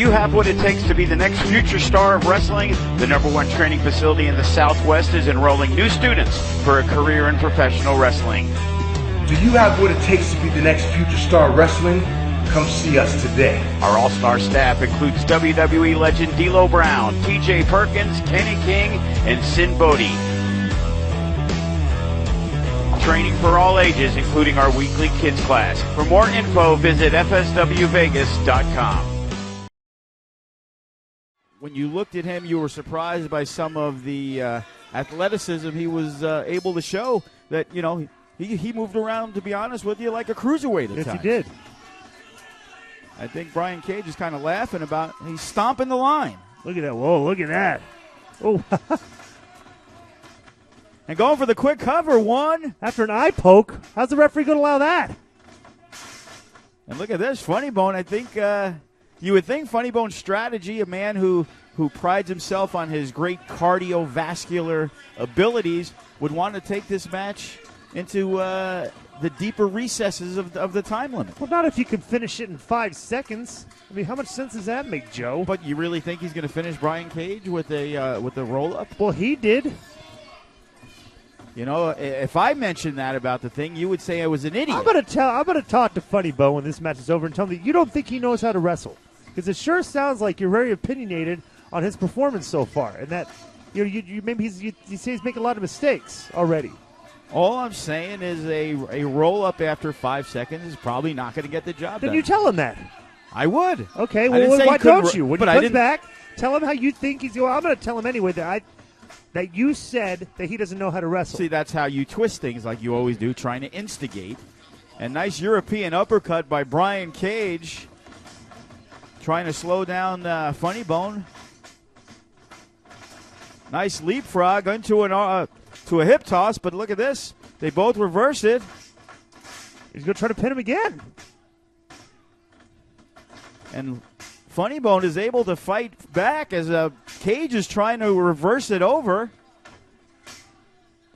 you have what it takes to be the next future star of wrestling? The #1 training facility in the Southwest is enrolling new students for a career in professional wrestling. Do you have what it takes to be the next future star of wrestling? Come see us today. Our all-star staff includes WWE legend D'Lo Brown, TJ Perkins, Kenny King, and Sin Bodhi. Training for all ages, including our weekly kids class. For more info, visit fswvegas.com. When you looked at him, you were surprised by some of the athleticism he was able to show. That, you know, he moved around, to be honest with you, like a cruiserweight at times. Yes, he did. I think Brian Cage is kind of laughing about he's stomping the line. Look at that. Whoa, look at that. Oh. And going for the quick cover, one. After an eye poke, how's the referee going to allow that? And look at this, Funny Bone. I think you would think Funny Bone's strategy, a man who prides himself on his great cardiovascular abilities, would want to take this match into the deeper recesses of the time limit. Well, not if you can finish it in 5 seconds. I mean, how much sense does that make, Joe? But you really think he's going to finish Brian Cage with a roll-up? Well, he did. You know, if I mentioned that about the thing, you would say I was an idiot. I'm gonna talk to Funny Bone when this match is over and tell him that you don't think he knows how to wrestle, because it sure sounds like you're very opinionated on his performance so far, and that you maybe you say he's making a lot of mistakes already. All I'm saying is a roll up after 5 seconds is probably not going to get the job done. Then you tell him that. I would. Okay, well, why don't you? When he comes back, tell him how you think he's going. I'm going to tell him anyway that you said that he doesn't know how to wrestle. See, that's how you twist things like you always do, trying to instigate. And nice European uppercut by Brian Cage, trying to slow down Funny Bone. Nice leapfrog into to a hip toss, but look at this. They both reverse it. He's going to try to pin him again. And Funny Bone is able to fight back as Cage is trying to reverse it over.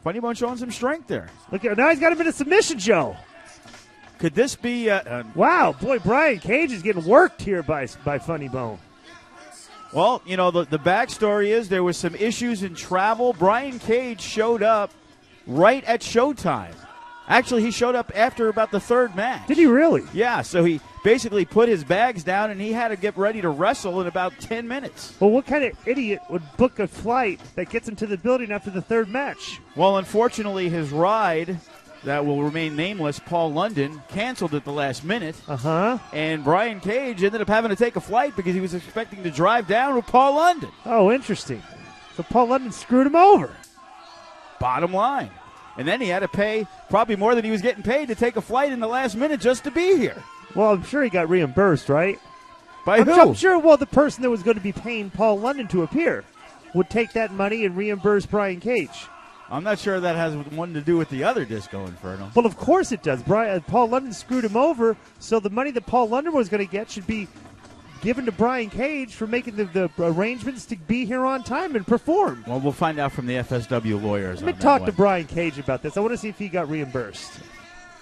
Funny Bone showing some strength there. Look at now he's got him in a submission, Joe. Could this be? Wow, boy, Brian Cage is getting worked here by Funny Bone. Well, you know, the backstory is there was some issues in travel. Brian Cage showed up right at showtime. Actually, he showed up after about the third match. Did he really? Yeah, so he basically put his bags down, and he had to get ready to wrestle in about 10 minutes. Well, what kind of idiot would book a flight that gets him to the building after the third match? Well, unfortunately, his ride, that will remain nameless, Paul London, canceled at the last minute. Uh-huh. And Brian Cage ended up having to take a flight because he was expecting to drive down with Paul London. Oh, interesting. So Paul London screwed him over. Bottom line. And then he had to pay probably more than he was getting paid to take a flight in the last minute just to be here. Well, I'm sure he got reimbursed, right? By who? I'm sure, well, the person that was going to be paying Paul London to appear would take that money and reimburse Brian Cage. I'm not sure that has one to do with the other Disco Inferno. Well, of course it does. Paul London screwed him over, so the money that Paul London was going to get should be given to Brian Cage for making the arrangements to be here on time and perform. Well, we'll find out from the FSW lawyers. Let me talk to Brian Cage about this. I want to see if he got reimbursed.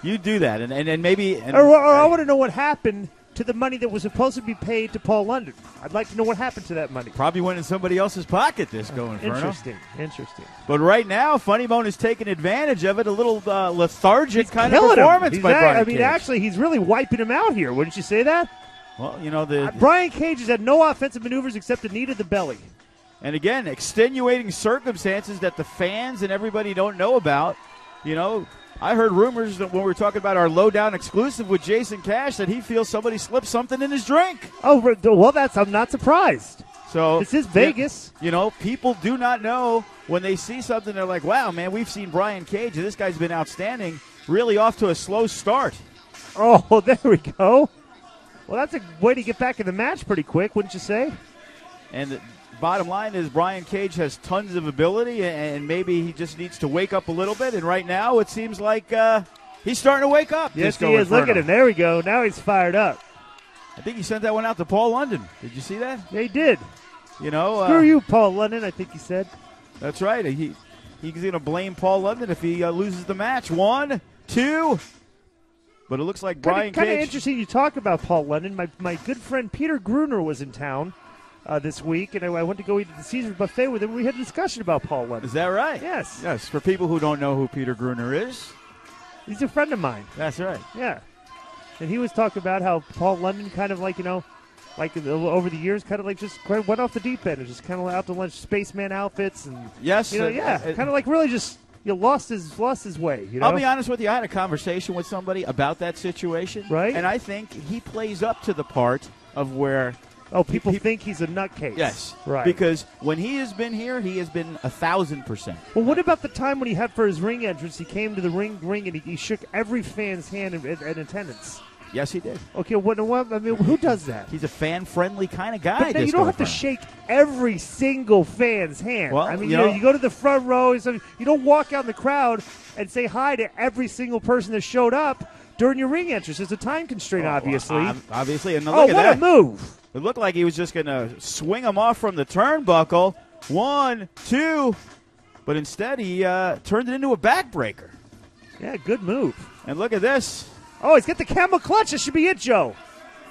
You do that, and maybe... Or I want to know what happened to the money that was supposed to be paid to Paul London. I'd like to know what happened to that money. Probably went in somebody else's pocket, Disco Inferno. Interesting. But right now, Funny Bone is taking advantage of it, a little lethargic kind of performance by Brian Cage. Actually, he's really wiping him out here. Wouldn't you say that? Well, you know, Brian Cage has had no offensive maneuvers except a knee to the belly. And again, extenuating circumstances that the fans and everybody don't know about. You know, I heard rumors that when we were talking about our lowdown exclusive with Jason Cash that he feels somebody slipped something in his drink. Oh, well, I'm not surprised. So this is Vegas. You know, people do not know when they see something. They're like, wow, man, we've seen Brian Cage, and this guy's been outstanding, really off to a slow start. Oh, there we go. Well, that's a way to get back in the match pretty quick, wouldn't you say? And the bottom line is Brian Cage has tons of ability, and maybe he just needs to wake up a little bit. And right now it seems like he's starting to wake up. Yes, he is. Look at him. There we go. Now he's fired up. I think he sent that one out to Paul London. Did you see that? Yeah, he did. You know, screw you, Paul London, I think he said. That's right. He's going to blame Paul London if he loses the match. 1, 2. But it looks like Brian Kind of Cage. interesting you talk about Paul London. My good friend Peter Gruner was in town this week, and I went to go eat at the Caesars Buffet with him. We had a discussion about Paul London. Is that right? Yes. Yes. For people who don't know who Peter Gruner is, He's a friend of mine. that's right. Yeah. And he was talking about how Paul London kind of like, over the years, kind of like just went off the deep end and just kind of out to lunch spaceman outfits and Yes. kind of like really just lost his way. You know, I'll be honest with you. I had a conversation with somebody about that situation, Right. And I think he plays up to the part of where. people think he's a nutcase. Yes, right. Because when he has been here, he has been 1,000%. Well, what about the time when he had for his ring entrance? He came to the ring and he shook every fan's hand in attendance. Yes, he did. Okay, what? I mean, who does that? He's a fan-friendly kind of guy. But you don't have to shake every single fan's hand. Well, I mean, you know- you go to the front row. So you don't walk out in the crowd and say hi to every single person that showed up during your ring entrance. There's a time constraint, obviously. Obviously, and Oh, look at what that. a move! It looked like he was just going to swing him off from the turnbuckle. 1, 2. But instead, he turned it into a backbreaker. Yeah, good move. And look at this. Oh, he's got the camel clutch. This should be it, Joe.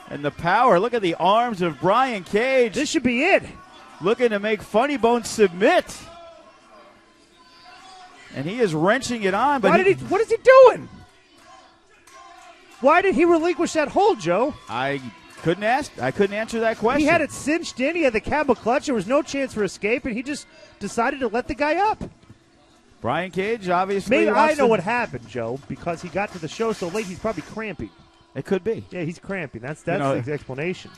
And the power. Look at the arms of Brian Cage. This should be it. Looking to make Funny Bone submit. And he is wrenching it on. But What is he doing? Why did he relinquish that hold, Joe? I couldn't answer that question. He had it cinched in. He had the camel clutch. There was no chance for escape, and he just decided to let the guy up. Brian Cage, obviously. Maybe I wants know to- what happened, Joe, because he got to the show so late. He's probably cramping. It could be. Yeah, he's cramping. That's You know, the explanation.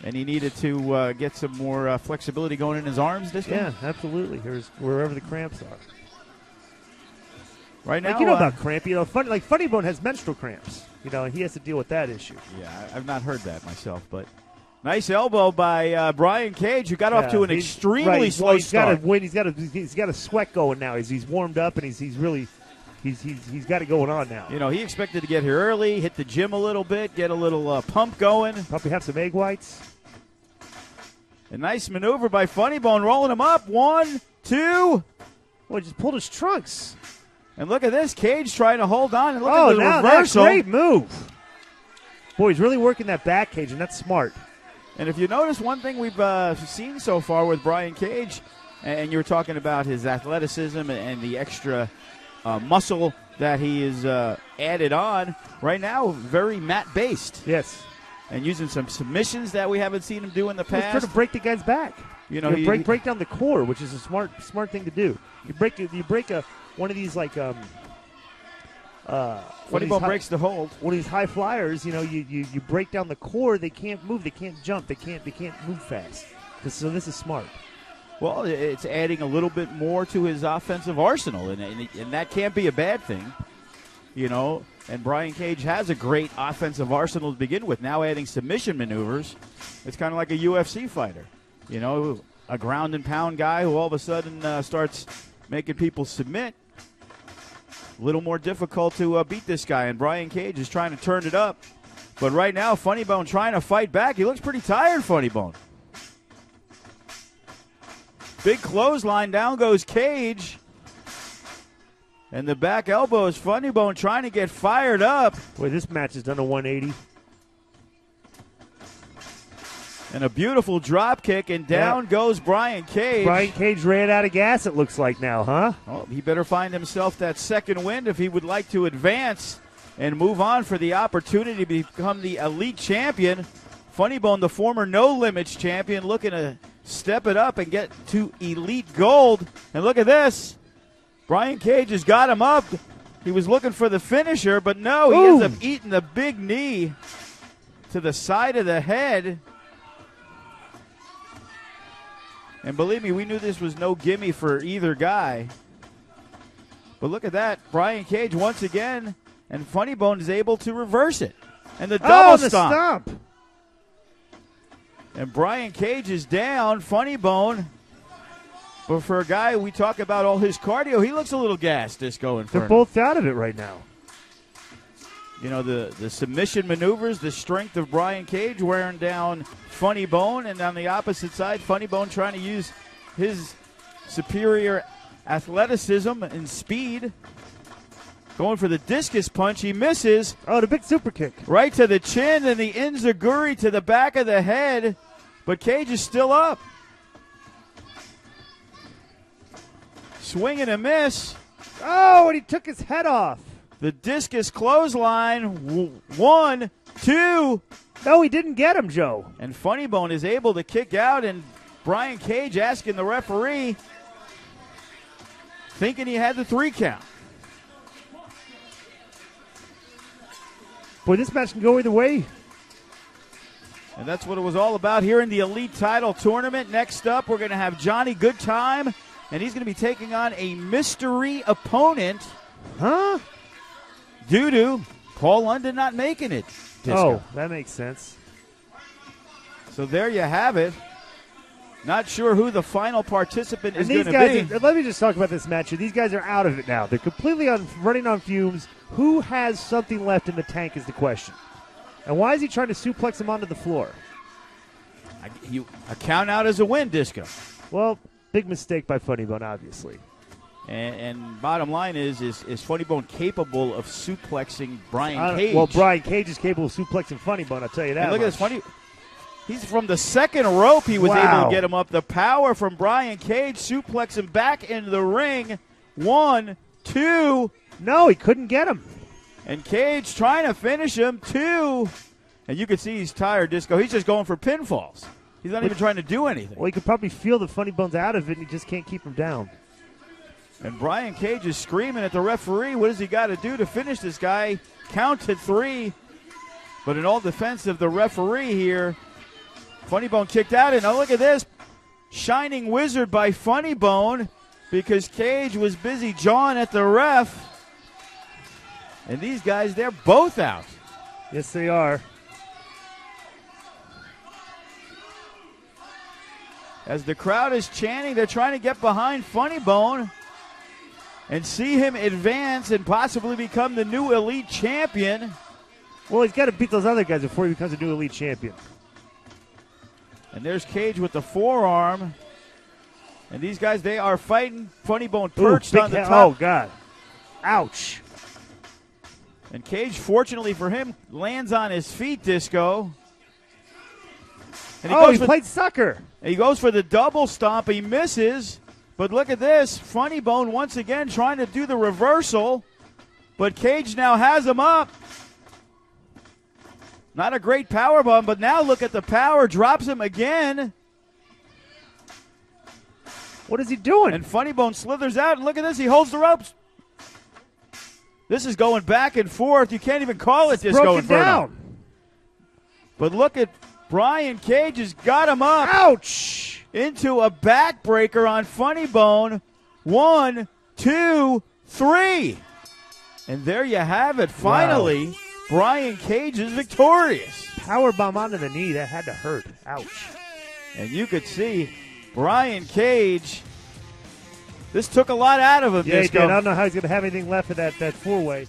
And he needed to get some more flexibility going in his arms this Yeah, time. absolutely. Here's wherever the cramps are. Right now, Like, you know about cramp. You know, Funny Bone has menstrual cramps. You know, and he has to deal with that issue. Yeah, I've not heard that myself, but nice elbow by Brian Cage, who got off to an extremely slow start. He's got a sweat going now. He's warmed up and he's got it going on now. You know, he expected to get here early, hit the gym a little bit, get a little pump going. Probably have some egg whites. A nice maneuver by Funny Bone, rolling him up. 1, 2. Well, he just pulled his trunks. And look at this, Cage trying to hold on. And look Oh, at the now reversal. that's a great move. Boy, he's really working that back cage, and that's smart. And if you notice, one thing we've seen so far with Brian Cage, and you were talking about his athleticism and the extra muscle that he is added on, right now, very mat-based. Yes. And using some submissions that we haven't seen him do in the He's trying past. to break the guy's back. You know, break down the core, which is a smart thing to do. You break one of these like Funny Bone breaks the hold. One of these high flyers, you know, you break down the core. They can't move. They can't jump. They can't move fast. So this is smart. Well, it's adding a little bit more to his offensive arsenal, and that can't be a bad thing. You know, and Brian Cage has a great offensive arsenal to begin with. Now adding submission maneuvers, it's kind of like a UFC fighter. You know, a ground and pound guy who all of a sudden starts making people submit. A little more difficult to beat this guy, and Brian Cage is trying to turn it up. But right now, Funny Bone trying to fight back. He looks pretty tired, Funny Bone. Big clothesline, down goes Cage. And the back elbow is Funny Bone trying to get fired up. Boy, this match has done a 180. And a beautiful drop kick, and down goes Brian Cage. Brian Cage ran out of gas, it looks like now, huh? Oh, he better find himself that second wind if he would like to advance and move on for the opportunity to become the elite champion. Funny Bone, the former No Limits champion, looking to step it up and get to elite gold. And look at this. Brian Cage has got him up. He was looking for the finisher, but no, he ends up eating the big knee to the side of the head. And believe me, we knew this was no gimme for either guy. But look at that. Brian Cage once again, and Funny Bone is able to reverse it. And the double stomp. And Brian Cage is down. Funny Bone. But for a guy, we talk about all his cardio, he looks a little gassed, Disco Inferno. They're both out of it right now. You know, the submission maneuvers, the strength of Brian Cage wearing down Funny Bone. And on the opposite side, Funny Bone trying to use his superior athleticism and speed Going for the discus punch. He misses. Oh, the big super kick. Right to the chin and the enziguri to the back of the head. But Cage is still up. Swing and a miss. Oh, and he took his head off. The discus clothesline. 1, 2. No, he didn't get him, Joe. And Funny Bone is able to kick out, and Brian Cage asking the referee, thinking he had the 3 count. Boy, this match can go either way. And that's what it was all about here in the Elite Title Tournament. Next up, we're going to have Johnny Goodtime, and he's going to be taking on a mystery opponent. Huh? Due to Paul London not making it. Disco. Oh, that makes sense. So there you have it. Not sure who the final participant is going to be. Let me just talk about this match. These guys are out of it now. They're completely running on fumes. Who has something left in the tank is the question. And why is he trying to suplex him onto the floor? A count out is a win, Disco. Well, big mistake by Funny Bone, obviously. And bottom line is Funny Bone capable of suplexing Brian Cage? Well, Brian Cage is capable of suplexing Funny Bone, I'll tell you that. And look at this Funny. He's from the second rope. He was able to get him up. The power from Brian Cage, suplex him back into the ring. 1, 2. No, he couldn't get him. And Cage trying to finish him. 2. And you can see he's tired, Disco. He's just going for pinfalls. He's not even trying to do anything. Well, you could probably feel the Funny Bone's out of it, and he just can't keep him down. And Brian Cage is screaming at the referee. What does he got to do to finish this guy? Counted 3. But in all defense of the referee here, Funny Bone kicked out. And now look at this. Shining Wizard by Funny Bone because Cage was busy jawing at the ref. And these guys, they're both out. Yes, they are. As the crowd is chanting, they're trying to get behind Funny Bone and see him advance and possibly become the new Elite Champion. Well, he's got to beat those other guys before he becomes a new Elite Champion. And there's Cage with the forearm. And these guys, they are fighting. Funny Bone perched on the top. Oh, God. Ouch. And Cage, fortunately for him, lands on his feet, Disco. And he played sucker. He goes for the double stomp. He misses. But look at this. Funny Bone once again trying to do the reversal. But Cage now has him up. Not a great power bomb, but now look at the power. Drops him again. What is he doing? And Funny Bone slithers out. And look at this. He holds the ropes. This is going back and forth. You can't even call it Disco Inferno. Down. But look at Brian Cage has got him up. Ouch! Into a backbreaker on Funny Bone. 1, 2, 3. And there you have it. Finally, Brian Cage is victorious. Power bomb onto the knee. That had to hurt. Ouch. And you could see Brian Cage. This took a lot out of him. Yeah, he Disco. did. I don't know how he's going to have anything left of that four-way.